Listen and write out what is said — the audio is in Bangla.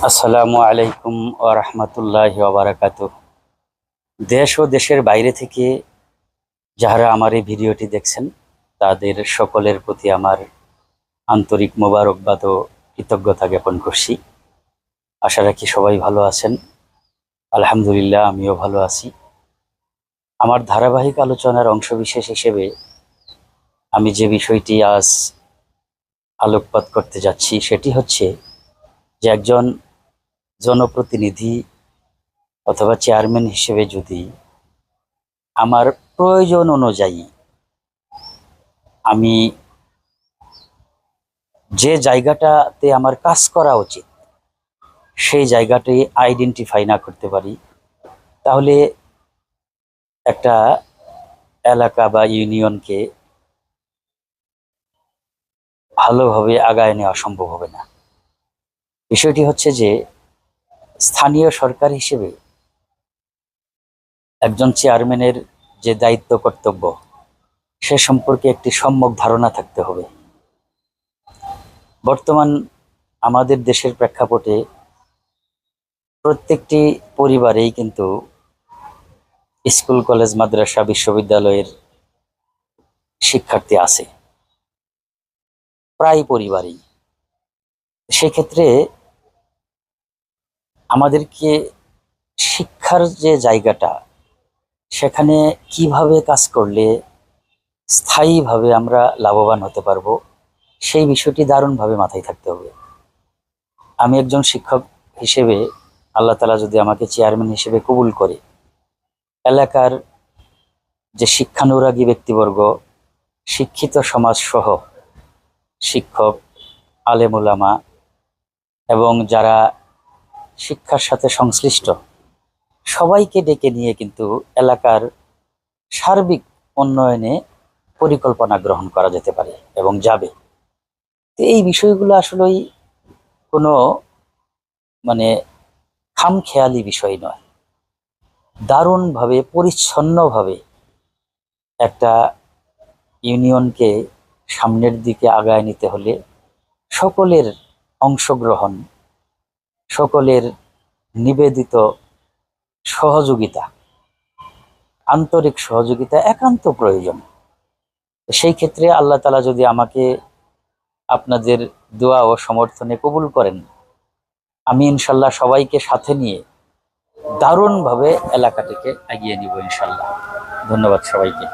আসসালামু আলাইকুম ওয়া রাহমাতুল্লাহি ওয়া বারাকাতুহ। দেশ ও দেশের বাইরে থেকে যারা আমার এই ভিডিওটি দেখছেন তাদের সকলের প্রতি আমার আন্তরিক মোবারকবাদ ও কৃতজ্ঞতা জ্ঞাপন করছি। আশা রাখি সবাই ভালো আছেন। আলহামদুলিল্লাহ, আমিও ভালো আছি। আমার ধারাবাহিক আলোচনার অংশবিশেষ হিসেবে আমি যে বিষয়টি আজ আলোকপাত করতে যাচ্ছি সেটি হচ্ছে যে একজন জনপ্রতিনিধি অথবা চেয়ারম্যান হিসেবে যদি আমার প্রয়োজন অনুযায়ী আমি যে জায়গাটাতে আমার কাজ করা উচিত সেই জায়গাটি আইডেন্টিফাই না করতে পারি, তাহলে একটা এলাকা বা ইউনিয়নকে ভালোভাবে আগায় নেওয়া সম্ভব হবে না। বিষয়টি হচ্ছে যে স্থানীয় সরকার হিসেবে একজন চেয়ারম্যানের যে দায়িত্ব কর্তব্য সে সম্পর্কে একটি সম্যক ধারণা থাকতে হবে। বর্তমান আমাদের দেশের প্রেক্ষাপটে প্রত্যেকটি পরিবারেই কিন্তু স্কুল, কলেজ, মাদ্রাসা, বিশ্ববিদ্যালয়ের শিক্ষার্থী আছে, প্রায় পরিবারেই। সেক্ষেত্রে আমাদেরকে শিক্ষার যে জায়গাটা, সেখানে কিভাবে কাজ করলে স্থায়ীভাবে আমরা লাভবান হতে পারবো সেই বিষয়টি দারুণভাবে মাথায় থাকতে হবে। আমি একজন শিক্ষক হিসেবে আল্লাহ তাআলা যদি আমাকে চেয়ারম্যান হিসেবে কবুল করে, এলাকার যে শিক্ষানুরাগী ব্যক্তিবর্গ, শিক্ষিত সমাজ সহ শিক্ষক, আলেম ওলামা এবং যারা শিক্ষার সাথে সংশ্লিষ্ট সবাইকে ডেকে নিয়ে কিন্তু এলাকার সার্বিক উন্নয়নে পরিকল্পনা গ্রহণ করা যেতে পারে এবং যাবে। তো এই বিষয়গুলো আসলেই কোনো মানে খামখেয়ালি বিষয় নয়। দারুণভাবে পরিচ্ছন্নভাবে একটা ইউনিয়নকে সামনের দিকে আগায় নিতে হলে সকলের অংশগ্রহণ, সকলের নিবেদিত সহযোগিতা, আন্তরিক সহযোগিতা একান্ত প্রয়োজন। সেই ক্ষেত্রে আল্লাহ তাআলা যদি আমাকে আপনাদের দোয়া ও সমর্থনে কবুল করেন, আমি ইনশাল্লাহ সবাইকে সাথে নিয়ে দারুণভাবে এলাকাটিকে এগিয়ে নিব ইনশাল্লাহ। ধন্যবাদ সবাইকে।